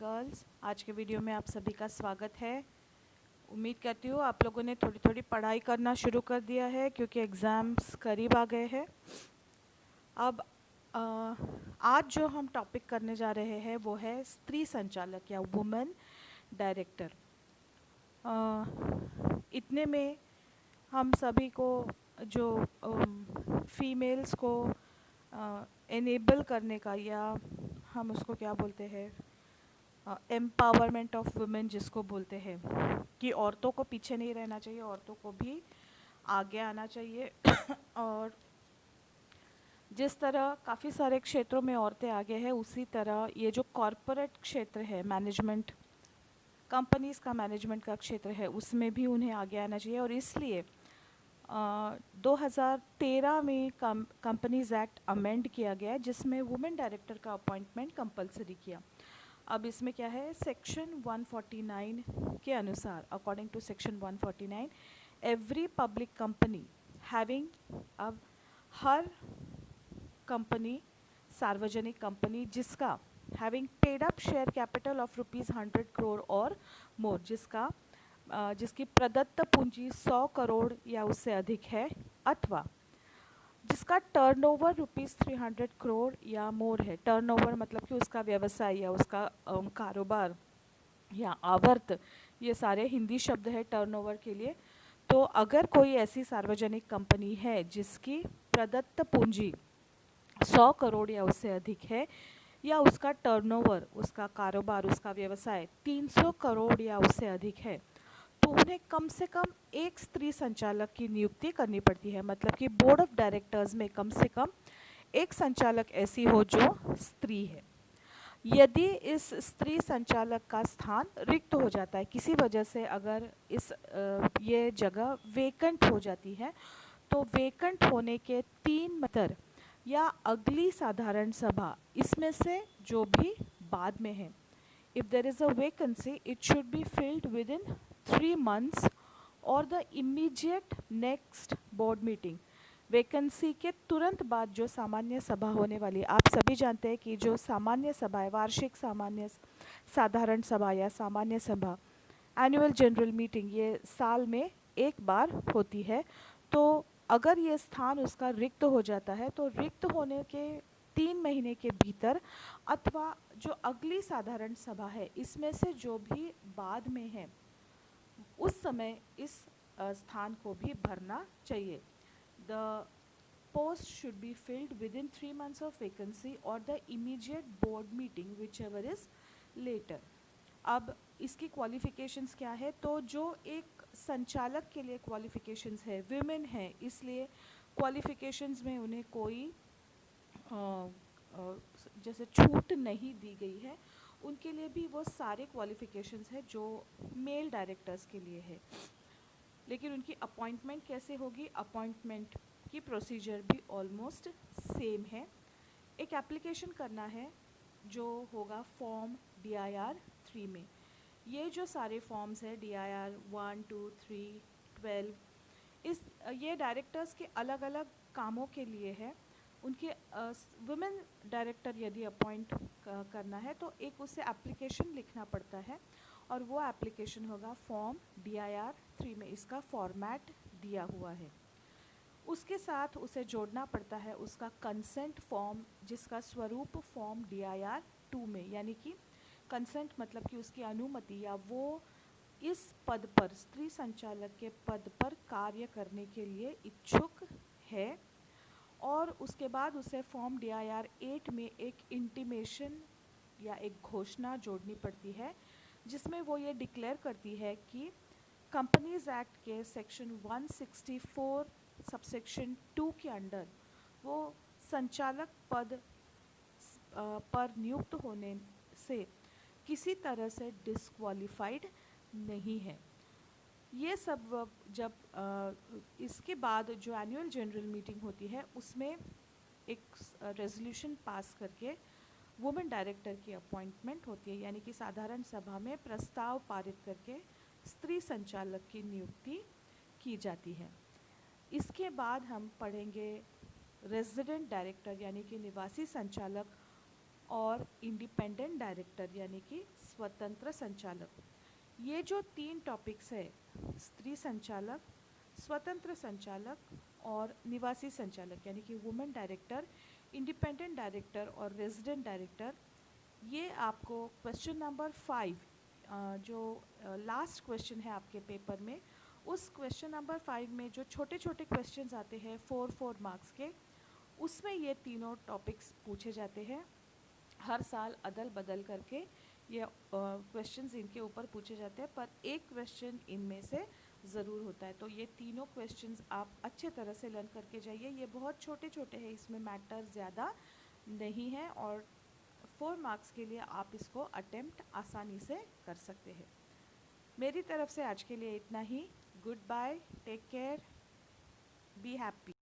Girls, आज के video में आप सभी का स्वागत है। उम्मीद करती हूँ आप लोगों ने थोड़ी थोड़ी पढ़ाई करना शुरू कर दिया है क्योंकि एग्ज़ाम्स करीब आ गए हैं। अब आज जो हम टॉपिक करने जा रहे हैं वो है स्त्री संचालक या वुमेन डायरेक्टर। इतने में हम सभी को जो फीमेल्स को एनेबल करने का, या हम उसको क्या बोलते हैं, एम्पावरमेंट ऑफ वुमेन जिसको बोलते हैं, कि औरतों को पीछे नहीं रहना चाहिए, औरतों को भी आगे आना चाहिए। और जिस तरह काफ़ी सारे क्षेत्रों में औरतें आगे हैं, उसी तरह ये जो कॉरपोरेट क्षेत्र है, मैनेजमेंट, कंपनीज़ का मैनेजमेंट का क्षेत्र है, उसमें भी उन्हें आगे आना चाहिए। और इसलिए 2013 में कंपनीज एक्ट अमेंड किया गया है, जिसमें वुमेन डायरेक्टर का अपॉइंटमेंट कंपलसरी किया। अब इसमें क्या है, सेक्शन 149 के अनुसार, according to section 149, every public company having, अब हर कंपनी, सार्वजनिक कंपनी जिसका having paid up share capital of ₹100 crore और मोर, जिसकी प्रदत्त पूंजी 100 करोड़ या उससे अधिक है, अथवा जिसका टर्नओवर ₹300 करोड़ या मोर है। टर्नओवर मतलब कि उसका व्यवसाय या उसका कारोबार या आवर्त, ये सारे हिंदी शब्द है टर्नओवर के लिए। तो अगर कोई ऐसी सार्वजनिक कंपनी है जिसकी प्रदत्त पूंजी 100 करोड़ या उससे अधिक है, या उसका टर्नओवर, उसका कारोबार, उसका व्यवसाय 300 करोड़ या उससे अधिक है, तो उन्हें कम से कम एक स्त्री संचालक की नियुक्ति करनी पड़ती है। मतलब कि बोर्ड ऑफ डायरेक्टर्स में कम से कम एक संचालक ऐसी हो जो स्त्री है। यदि इस स्त्री संचालक का स्थान रिक्त हो जाता है किसी वजह से, अगर ये जगह वेकेंट हो जाती है, तो वेकेंट होने के 3 मंतर या अगली साधारण सभा, इसमें से जो भी बाद में है, if there is a vacancy it should be filled within 3 months or the immediate next board meeting। Vacancy के तुरंत बाद जो सामान्य सभा होने वाली, आप सभी जानते हैं कि जो सामान्य सभा है, वार्षिक साधारण सभा या सामान्य सभा, एनुअल जनरल मीटिंग, ये साल में एक बार होती है। तो अगर ये स्थान उसका रिक्त हो जाता है, तो रिक्त होने के 3 महीने के भीतर, अथवा जो अगली साधारण सभा है इसमें से जो भी बाद में है, उस समय इस स्थान को भी भरना चाहिए। The post should be filled within 3 months of vacancy और the immediate board meeting whichever is later. अब इसकी क्वालिफिकेशंस क्या है, तो जो एक संचालक के लिए क्वालिफिकेशंस है, विमेन है, इसलिए क्वालिफिकेशंस में उन्हें कोई जैसे छूट नहीं दी गई है। उनके लिए भी वो सारे क्वालिफिकेशंस है जो मेल डायरेक्टर्स के लिए है। लेकिन उनकी अपॉइंटमेंट कैसे होगी, अपॉइंटमेंट की प्रोसीजर भी ऑलमोस्ट सेम है। एक एप्लीकेशन करना है जो होगा फॉर्म DIR 3 में। ये जो सारे फॉर्म्स है DIR 1, 2, 3, 12, ये डायरेक्टर्स के अलग अलग कामों के लिए है। उनके वुमेन डायरेक्टर यदि अपॉइंट करना है तो एक उसे एप्लीकेशन लिखना पड़ता है, और वो एप्लीकेशन होगा फॉर्म DIR 3 में। इसका फॉर्मेट दिया हुआ है। उसके साथ उसे जोड़ना पड़ता है उसका कंसेंट फॉर्म, जिसका स्वरूप फॉर्म DIR 2 में, यानी कि कंसेंट मतलब कि उसकी अनुमति, या वो इस पद पर, स्त्री संचालक के पद पर कार्य करने के लिए इच्छुक है। और उसके बाद उसे फॉर्म DIR 8 में एक इंटीमेशन या एक घोषणा जोड़नी पड़ती है, जिसमें वो ये डिक्लेयर करती है कि कंपनीज एक्ट के सेक्शन 164 सबसेक्शन 2 के अंडर वो संचालक पद पर नियुक्त होने से किसी तरह से डिस्क्वालिफाइड नहीं है। ये सब जब इसके बाद जो एनुअल जनरल मीटिंग होती है, उसमें एक रेजोल्यूशन पास करके वुमेन डायरेक्टर की अपॉइंटमेंट होती है, यानी कि साधारण सभा में प्रस्ताव पारित करके स्त्री संचालक की नियुक्ति की जाती है। इसके बाद हम पढ़ेंगे रेजिडेंट डायरेक्टर, यानी कि निवासी संचालक, और इंडिपेंडेंट डायरेक्टर यानी कि स्वतंत्र संचालक। ये जो 3 टॉपिक्स है, स्त्री संचालक, स्वतंत्र संचालक और निवासी संचालक यानी कि वुमेन डायरेक्टर, इंडिपेंडेंट डायरेक्टर और रेजिडेंट डायरेक्टर, ये आपको क्वेश्चन नंबर 5 जो लास्ट क्वेश्चन है आपके पेपर में, उस क्वेश्चन नंबर 5 में जो छोटे छोटे क्वेश्चंस आते हैं 4 मार्क्स के, उसमें ये तीनों टॉपिक्स पूछे जाते हैं। हर साल अदल बदल करके ये क्वेश्चंस इनके ऊपर पूछे जाते हैं, पर एक क्वेश्चन इनमें से ज़रूर होता है। तो ये तीनों क्वेश्चंस आप अच्छे तरह से लर्न करके जाइए। ये बहुत छोटे छोटे हैं, इसमें मैटर ज़्यादा नहीं है और 4 मार्क्स के लिए आप इसको अटेम्प्ट आसानी से कर सकते हैं। मेरी तरफ से आज के लिए इतना ही। Goodbye, take care, be happy.